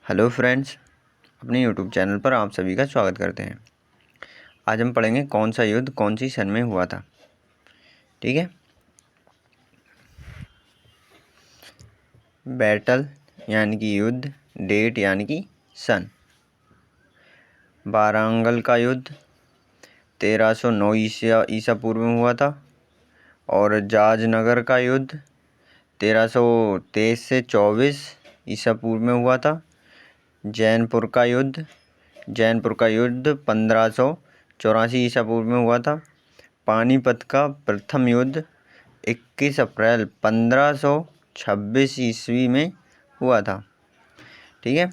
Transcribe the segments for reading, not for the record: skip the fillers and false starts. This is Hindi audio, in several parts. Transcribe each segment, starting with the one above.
हेलो फ्रेंड्स, अपने यूट्यूब चैनल पर आप सभी का स्वागत करते हैं। आज हम पढ़ेंगे कौन सा युद्ध कौन सी सन में हुआ था। ठीक है। बैटल यानी कि युद्ध, डेट यानी कि सन। वारंगल का युद्ध 1309 ईसा पूर्व में हुआ था। और जाजनगर का युद्ध 1323 से 24 ईसा पूर्व में हुआ था। जैनपुर का युद्ध 1584 ईसा पूर्व में हुआ था। पानीपत का प्रथम युद्ध 21 अप्रैल 1526 ईस्वी में हुआ था। ठीक है।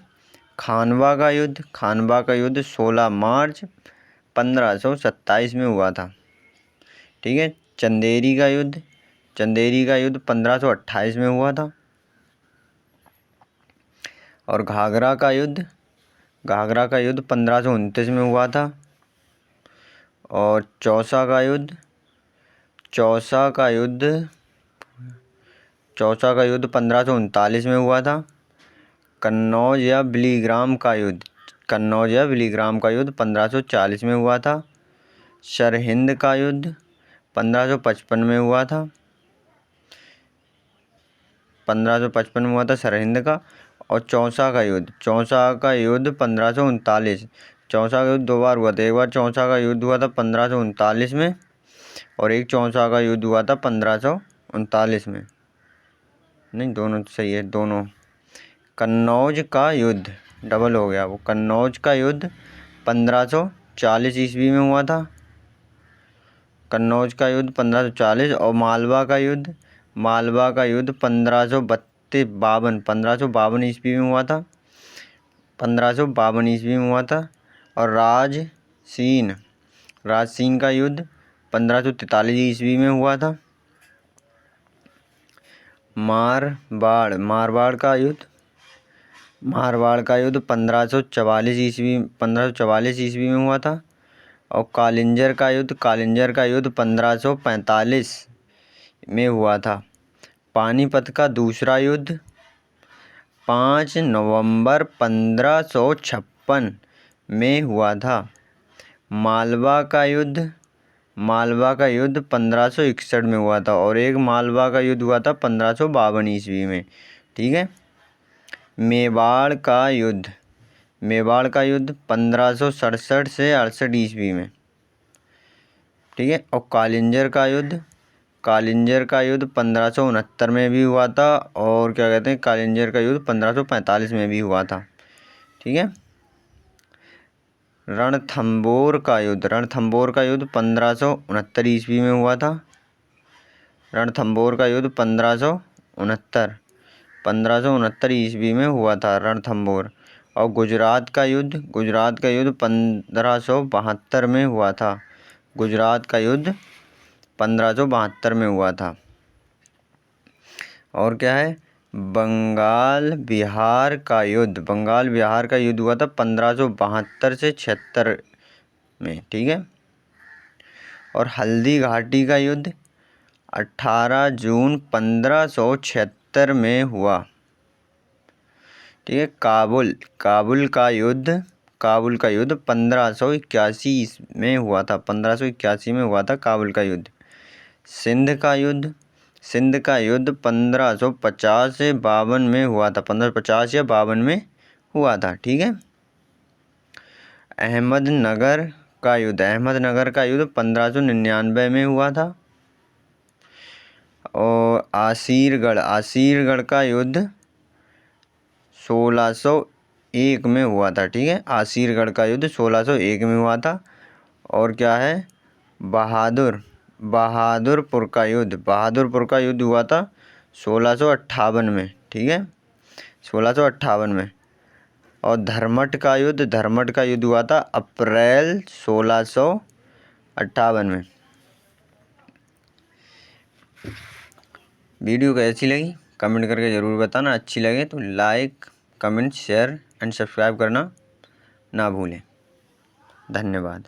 खानवा का युद्ध 16 मार्च 1527 में हुआ था। ठीक है। चंदेरी का युद्ध 1528 में हुआ था। और घाघरा का युद्ध 1529 में हुआ था। और चौसा का युद्ध 1539 में हुआ था। कन्नौज या बिलीग्राम का युद्ध 1540 में हुआ था। सरहिंद का युद्ध 1555 में हुआ था। सरहिंद का। और चौसा का युद्ध 1539। चौसा का युद्ध 2 बार हुआ था। एक बार चौसा का युद्ध हुआ था 1539 में, और एक चौसा का युद्ध हुआ था 1539 में। नहीं, दोनों सही है, दोनों। कन्नौज का युद्ध डबल हो गया, वो कन्नौज का युद्ध 1540 ईस्वी में हुआ था। कन्नौज का युद्ध 1540। और मालवा का युद्ध 1552 ईस्वी में हुआ था। 1552 ईस्वी में हुआ था। और राजसीन का युद्ध 1543 ईस्वी में हुआ था। मारवाड़ का युद्ध 1544 ईस्वी में हुआ था। और कालिंजर का युद्ध 1545 में हुआ था। पानीपत का दूसरा युद्ध 5 नवंबर 1556 में हुआ था। मालवा का युद्ध 1561 में हुआ था। और एक मालवा का युद्ध हुआ था 1552 ईस्वी में। ठीक है। मेवाड़ का युद्ध 1567 से 68 ईस्वी में। ठीक है। और कालिंजर का युद्ध 1569 में भी हुआ था। और क्या कहते हैं, कालिंजर का युद्ध 1545 में भी हुआ था। ठीक है। रणथंबोर का युद्ध 1569 ईस्वी में हुआ था। रणथंबोर का युद्ध 1569 ईस्वी में हुआ था, रणथंबोर। और गुजरात का युद्ध 1572 में हुआ था। गुजरात का युद्ध 1572 में हुआ था। और क्या है, बंगाल बिहार का युद्ध हुआ था 1572 से 76 में। ठीक है। और हल्दी घाटी का युद्ध 18 जून 1576 में हुआ। ठीक है। काबुल का युद्ध 1581 में हुआ था। 1581 में हुआ था काबुल का युद्ध। सिंध का युद्ध 1550 से 52 में हुआ था। 1550 या 52 में हुआ था। ठीक है। अहमदनगर का युद्ध 1599 में हुआ था। और आसीरगढ़ का युद्ध 1601 में हुआ था। ठीक है। आसीरगढ़ का युद्ध 1601 में हुआ था। और क्या है, बहादुरपुर का युद्ध हुआ था 1658 में। ठीक है, 1658 में। और धर्मट का युद्ध हुआ था अप्रैल 1658 में। वीडियो कैसी लगी कमेंट करके ज़रूर बताना। अच्छी लगे तो like, comment, share and subscribe करना ना भूलें। धन्यवाद।